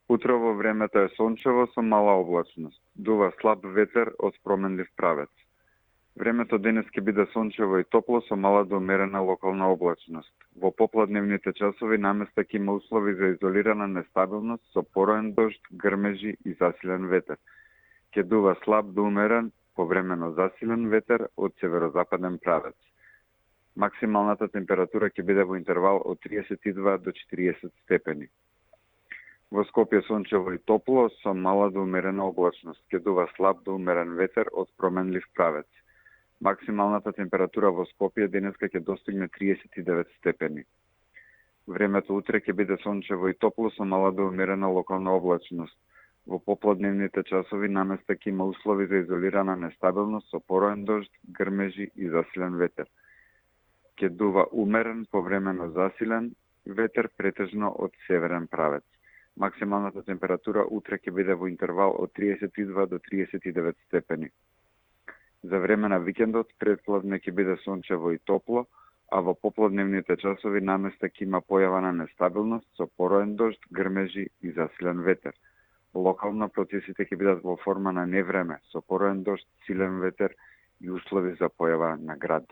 Утрово времето е сончево со мала облачност. Дува слаб ветер од променлив правец. Времето денес ќе биде сончево и топло со мала до умерена локална облачност. Во попладневните часови наместа ќе има услови за изолирана нестабилност со пороен дожд, грмежи и засилен ветер. Ќе дува слаб до умерен, повремено засилен ветер од северозападен правец. Максималната температура ќе биде во интервал од 32 до 40 степени. Во Скопје сончево и топло со мала до умерена облачност. Ќе дува слаб до умерен ветер од променлив правец. Максималната температура во Скопје денеска ќе достигне 39 степени. Времето утре ќе биде сончево и топло со мала до умерена локална облачност. Во попладневните часови наместа ќе има услови за изолирана нестабилност со пороен дожд, грмежи и засилен ветер. Ќе дува умерен, повремено засилен ветер претежно од северен правец. Максималната температура утре ќе биде во интервал од 32 до 39 степени. За време на викендот претпладне ќе биде сончево и топло, а во попладневните часови наместа ќе има појава на нестабилност со пороен дожд, грмежи и засилен ветер. Локално процесите ќе бидат во форма на невреме со пороен дожд, силен ветер и услови за појава на град.